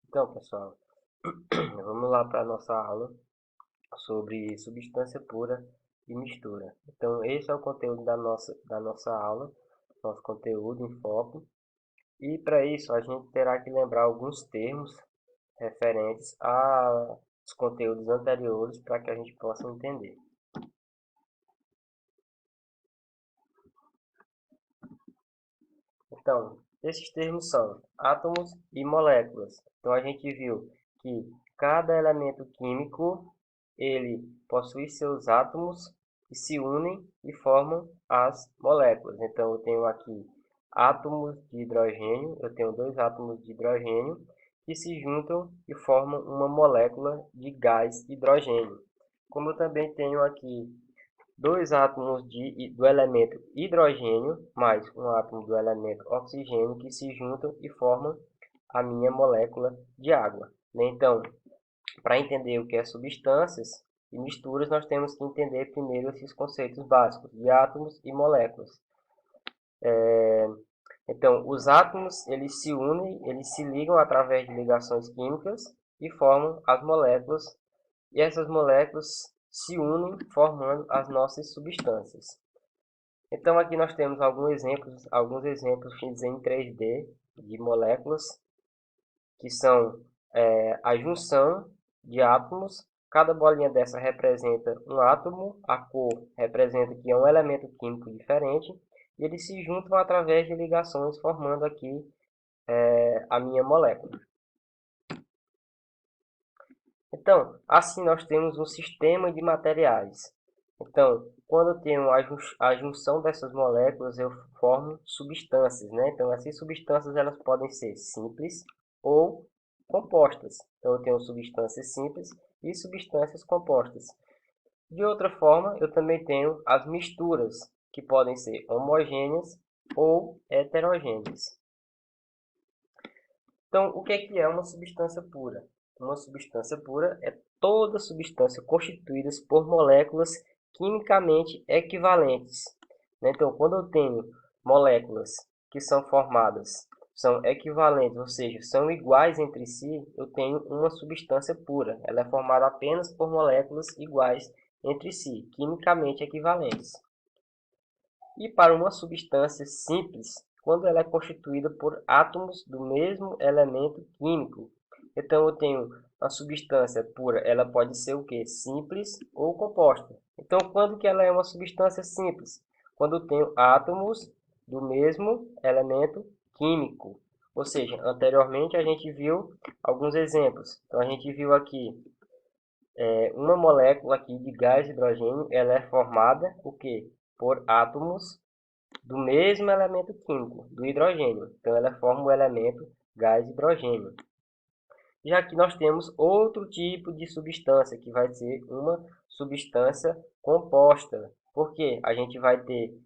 Então, pessoal, vamos lá para a nossa aula sobre substância pura e mistura. Então, esse é o conteúdo da nossa aula, nosso conteúdo em foco. E para isso, a gente terá que lembrar alguns termos referentes aos conteúdos anteriores para que a gente possa entender. Então, esses termos são átomos e moléculas. Então, a gente viu que cada elemento químico ele possui seus átomos que se unem e formam as moléculas. Então, eu tenho aqui átomos de hidrogênio, eu tenho dois átomos de hidrogênio que se juntam e formam uma molécula de gás hidrogênio. Como eu também tenho aqui dois átomos do elemento hidrogênio mais um átomo do elemento oxigênio que se juntam e formam a minha molécula de água. Então, para entender o que é substâncias e misturas, nós temos que entender primeiro esses conceitos básicos de átomos e moléculas. Então, os átomos eles se unem, eles se ligam através de ligações químicas e formam as moléculas, e essas moléculas se unem formando as nossas substâncias. Então aqui nós temos alguns exemplos em 3D de moléculas que são a junção de átomos. Cada bolinha dessa representa um átomo, a cor representa que é um elemento químico diferente, e eles se juntam através de ligações, formando aqui a minha molécula. Então, assim nós temos um sistema de materiais. Então, quando eu tenho a junção dessas moléculas, eu formo substâncias, né? Então, essas substâncias elas podem ser simples ou compostas. Então, eu tenho substâncias simples e substâncias compostas. De outra forma, eu também tenho as misturas, que podem ser homogêneas ou heterogêneas. Então, o que é uma substância pura? Uma substância pura é toda substância constituída por moléculas quimicamente equivalentes. Então, quando eu tenho moléculas que são equivalentes, ou seja, são iguais entre si, eu tenho uma substância pura. Ela é formada apenas por moléculas iguais entre si, quimicamente equivalentes. E para uma substância simples, quando ela é constituída por átomos do mesmo elemento químico. Então eu tenho a substância pura, ela pode ser o que? Simples ou composta. Então quando que ela é uma substância simples? Quando eu tenho átomos do mesmo elemento químico. Ou seja, anteriormente a gente viu alguns exemplos. Então a gente viu aqui uma molécula aqui de gás hidrogênio, ela é formada o quê? Por átomos do mesmo elemento químico, do hidrogênio. Então, ela forma o elemento gás hidrogênio. Já que nós temos outro tipo de substância, que vai ser uma substância composta. Porque a gente vai ter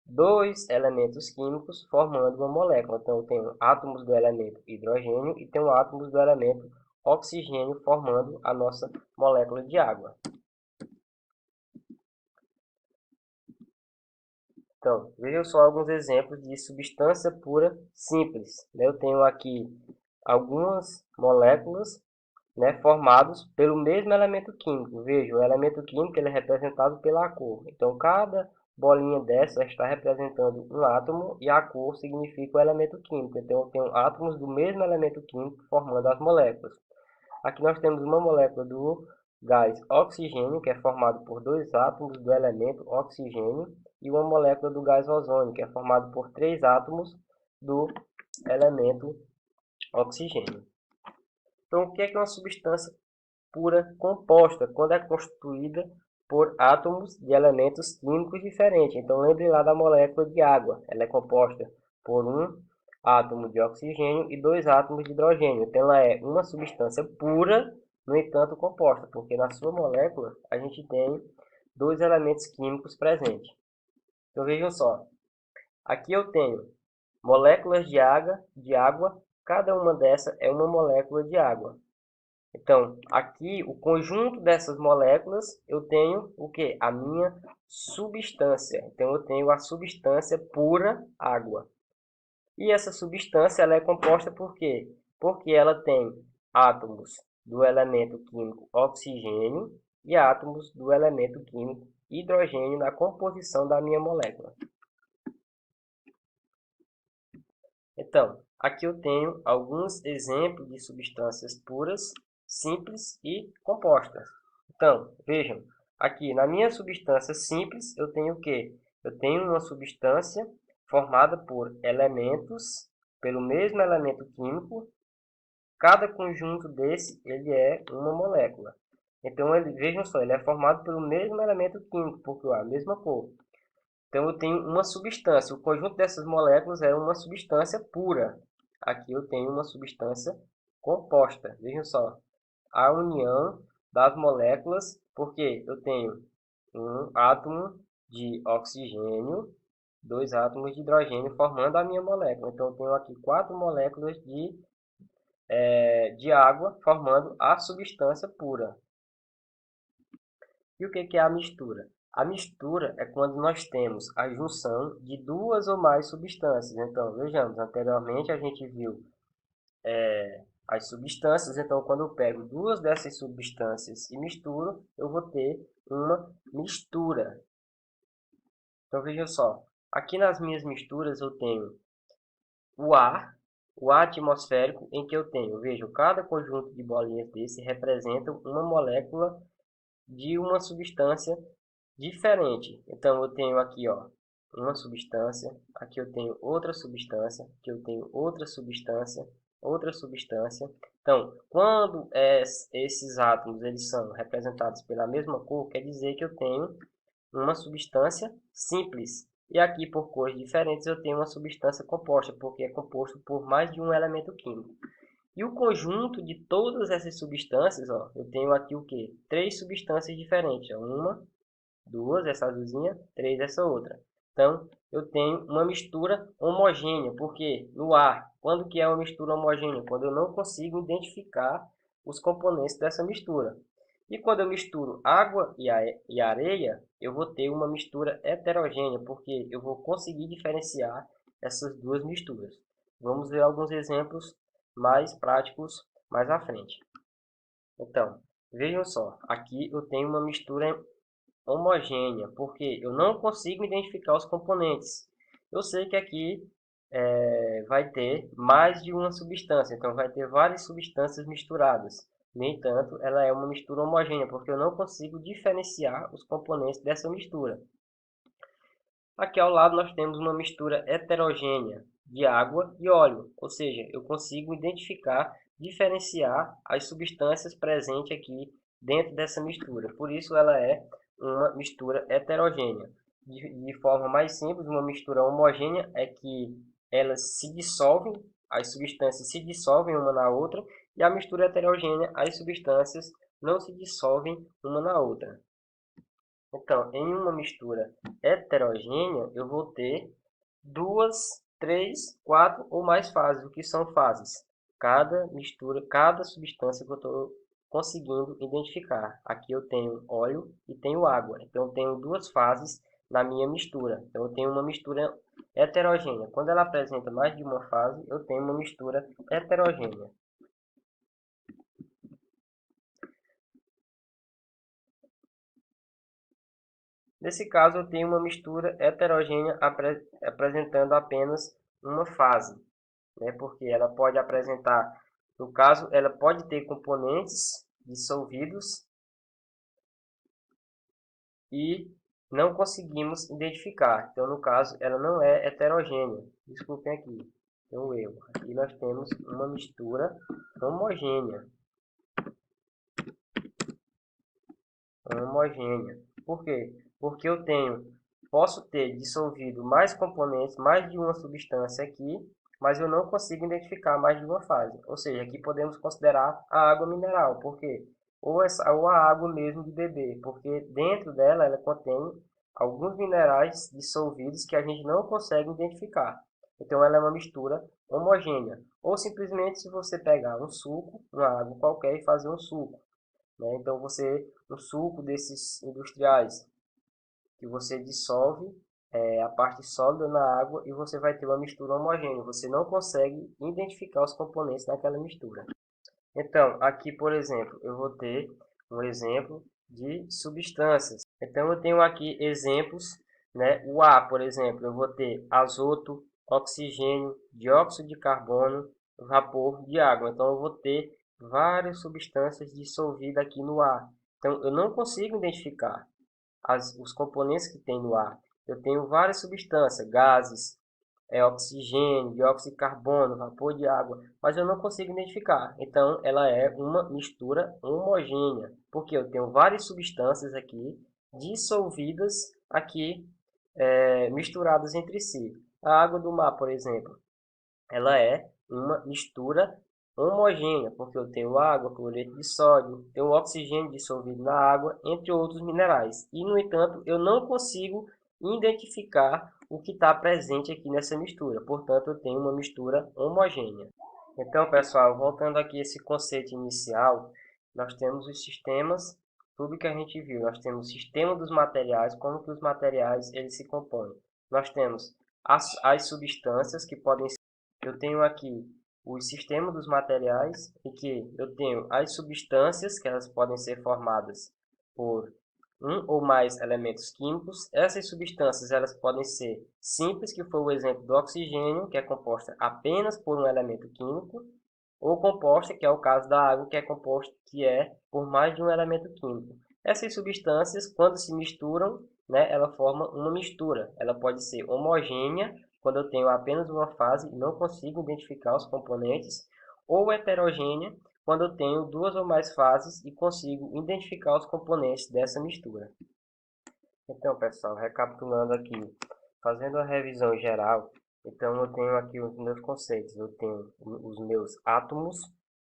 dois elementos químicos formando uma molécula. Então, eu tenho átomos do elemento hidrogênio e tenho átomos do elemento oxigênio formando a nossa molécula de água. Então, vejam só alguns exemplos de substância pura simples. Eu tenho aqui algumas moléculas, né, formadas pelo mesmo elemento químico. Veja, o elemento químico ele é representado pela cor. Então, cada bolinha dessa está representando um átomo e a cor significa o elemento químico. Então, eu tenho átomos do mesmo elemento químico formando as moléculas. Aqui nós temos uma molécula do gás oxigênio, que é formado por dois átomos do elemento oxigênio, e uma molécula do gás ozônio, que é formado por três átomos do elemento oxigênio. Então, o que é uma substância pura composta? Quando é constituída por átomos de elementos químicos diferentes. Então, lembre lá da molécula de água. Ela é composta por um átomo de oxigênio e dois átomos de hidrogênio. Então, ela é uma substância pura, no entanto, composta, porque na sua molécula a gente tem dois elementos químicos presentes. Então, vejam só. Aqui eu tenho moléculas de água, cada uma dessas é uma molécula de água. Então, aqui, o conjunto dessas moléculas, eu tenho o que? A minha substância. Então, eu tenho a substância pura água. E essa substância ela é composta por quê? Porque ela tem átomos do elemento químico oxigênio e átomos do elemento químico hidrogênio na composição da minha molécula. Então, aqui eu tenho alguns exemplos de substâncias puras, simples e compostas. Então, vejam, aqui na minha substância simples eu tenho o quê? Eu tenho uma substância formada por elementos, pelo mesmo elemento químico. Cada conjunto desse ele é uma molécula. Então, vejam só, ele é formado pelo mesmo elemento químico, porque é a mesma cor. Então, eu tenho uma substância. O conjunto dessas moléculas é uma substância pura. Aqui eu tenho uma substância composta. Vejam só, a união das moléculas, porque eu tenho um átomo de oxigênio, dois átomos de hidrogênio formando a minha molécula. Então, eu tenho aqui 4 moléculas de água formando a substância pura. E o que é a mistura? A mistura é quando nós temos a junção de duas ou mais substâncias. Então, vejamos, anteriormente a gente viu as substâncias. Então, quando eu pego duas dessas substâncias e misturo, eu vou ter uma mistura. Então, veja só, aqui nas minhas misturas eu tenho o ar atmosférico, em que eu tenho, veja, cada conjunto de bolinhas desse representa uma molécula de uma substância diferente. Então, eu tenho aqui, ó, uma substância, aqui eu tenho outra substância, aqui eu tenho outra substância, outra substância. Então, quando esses átomos eles são representados pela mesma cor, quer dizer que eu tenho uma substância simples. E aqui, por cores diferentes, eu tenho uma substância composta, porque é composto por mais de um elemento químico. E o conjunto de todas essas substâncias, ó, eu tenho aqui o quê? 3 substâncias diferentes. Ó. Uma, duas, essa azulzinha, 3, essa outra. Então, eu tenho uma mistura homogênea, porque no ar, quando que é uma mistura homogênea? Quando eu não consigo identificar os componentes dessa mistura. E quando eu misturo água e areia, eu vou ter uma mistura heterogênea, porque eu vou conseguir diferenciar essas duas misturas. Vamos ver alguns exemplos mais práticos mais à frente. Então, vejam só, aqui eu tenho uma mistura homogênea, porque eu não consigo identificar os componentes. Eu sei que aqui vai ter mais de uma substância, então vai ter várias substâncias misturadas. No entanto, ela é uma mistura homogênea, porque eu não consigo diferenciar os componentes dessa mistura. Aqui ao lado nós temos uma mistura heterogênea de água e óleo, ou seja, eu consigo identificar, diferenciar as substâncias presentes aqui dentro dessa mistura. Por isso ela é uma mistura heterogênea. De forma mais simples, uma mistura homogênea é que elas se dissolvem, as substâncias se dissolvem uma na outra, e a mistura heterogênea, as substâncias não se dissolvem uma na outra. Então, em uma mistura heterogênea, eu vou ter 2, 3, 4 ou mais fases. O que são fases? Cada mistura, cada substância que eu estou conseguindo identificar. Aqui eu tenho óleo e tenho água. Então, eu tenho duas fases na minha mistura. Então, eu tenho uma mistura heterogênea. Quando ela apresenta mais de uma fase, eu tenho uma mistura heterogênea. Nesse caso, eu tenho uma mistura heterogênea apresentando apenas uma fase, né? Porque ela pode apresentar, no caso, ela pode ter componentes dissolvidos e não conseguimos identificar. Então, no caso, ela não é heterogênea. Desculpem aqui, tem um erro. Aqui nós temos uma mistura homogênea. Por quê? Porque posso ter dissolvido mais componentes, mais de uma substância aqui, mas eu não consigo identificar mais de uma fase. Ou seja, aqui podemos considerar a água mineral, porque ou a água mesmo de beber, porque dentro dela ela contém alguns minerais dissolvidos que a gente não consegue identificar. Então ela é uma mistura homogênea. Ou simplesmente se você pegar um suco, uma água qualquer e fazer um suco. Né? Então, no suco desses industriais, que você dissolve a parte sólida na água e você vai ter uma mistura homogênea. Você não consegue identificar os componentes daquela mistura. Então, aqui, por exemplo, eu vou ter um exemplo de substâncias. Então, eu tenho aqui exemplos, né? O A, por exemplo, eu vou ter azoto, oxigênio, dióxido de carbono, vapor de água. Então, eu vou ter várias substâncias dissolvidas aqui no ar. Então, eu não consigo identificar os componentes que tem no ar. Eu tenho várias substâncias, gases, oxigênio, dióxido de carbono, vapor de água, mas eu não consigo identificar. Então, ela é uma mistura homogênea, porque eu tenho várias substâncias aqui dissolvidas aqui, misturadas entre si. A água do mar, por exemplo, ela é uma mistura homogênea, porque eu tenho água, cloreto de sódio, tenho oxigênio dissolvido na água, entre outros minerais. E, no entanto, eu não consigo identificar o que está presente aqui nessa mistura. Portanto, eu tenho uma mistura homogênea. Então, pessoal, voltando aqui a esse conceito inicial, nós temos os sistemas, tudo que a gente viu. Nós temos o sistema dos materiais, como que os materiais eles se compõem. Nós temos as substâncias que podem ser. Eu tenho aqui o sistema dos materiais, em que eu tenho as substâncias, que elas podem ser formadas por um ou mais elementos químicos. Essas substâncias elas podem ser simples, que foi o exemplo do oxigênio, que é composta apenas por um elemento químico, ou composta, que é o caso da água, que é composta por mais de um elemento químico. Essas substâncias, quando se misturam, né, ela forma uma mistura. Ela pode ser homogênea, quando eu tenho apenas uma fase e não consigo identificar os componentes, ou heterogênea, quando eu tenho duas ou mais fases e consigo identificar os componentes dessa mistura. Então, pessoal, recapitulando aqui, fazendo a revisão geral, então eu tenho aqui os meus conceitos. Eu tenho os meus átomos,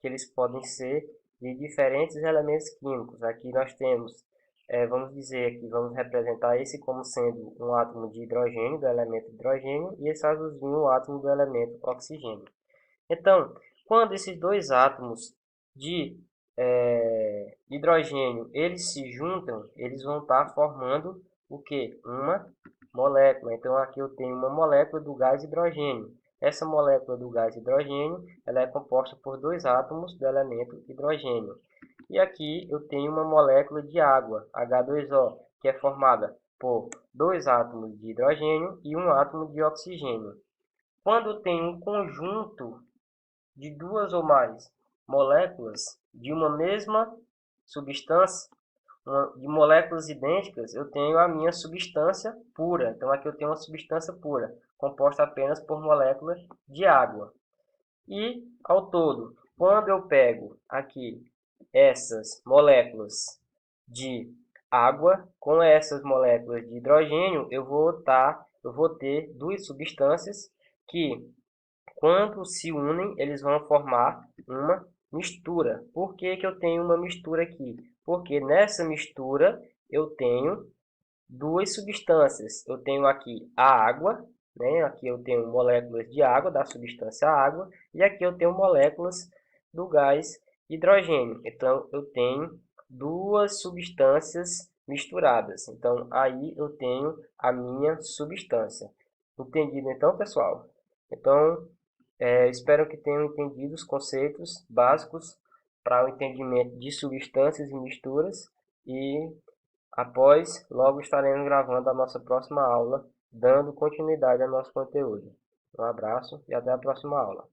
que eles podem ser de diferentes elementos químicos. Aqui nós temos, vamos dizer aqui, vamos representar esse como sendo um átomo de hidrogênio, do elemento hidrogênio, e esse azulzinho, o átomo do elemento oxigênio. Então, quando esses dois átomos de hidrogênio eles se juntam, eles vão estar formando o que? Uma molécula. Então, aqui eu tenho uma molécula do gás hidrogênio. Essa molécula do gás hidrogênio ela é composta por dois átomos do elemento hidrogênio. E aqui eu tenho uma molécula de água, H2O, que é formada por dois átomos de hidrogênio e um átomo de oxigênio. Quando tem um conjunto de duas ou mais moléculas de uma mesma substância, de moléculas idênticas, eu tenho a minha substância pura. Então, aqui eu tenho uma substância pura, composta apenas por moléculas de água. E, ao todo, quando eu pego aqui essas moléculas de água com essas moléculas de hidrogênio, eu vou ter duas substâncias que, quando se unem, eles vão formar uma mistura. Por que que eu tenho uma mistura aqui? Porque nessa mistura eu tenho duas substâncias. Eu tenho aqui a água, né? Aqui eu tenho moléculas de água, da substância água, e aqui eu tenho moléculas do gás hidrogênio. Então, eu tenho duas substâncias misturadas. Então, aí eu tenho a minha substância. Entendido então, pessoal? Então, espero que tenham entendido os conceitos básicos para o entendimento de substâncias e misturas. E após, logo estaremos gravando a nossa próxima aula, dando continuidade ao nosso conteúdo. Um abraço e até a próxima aula.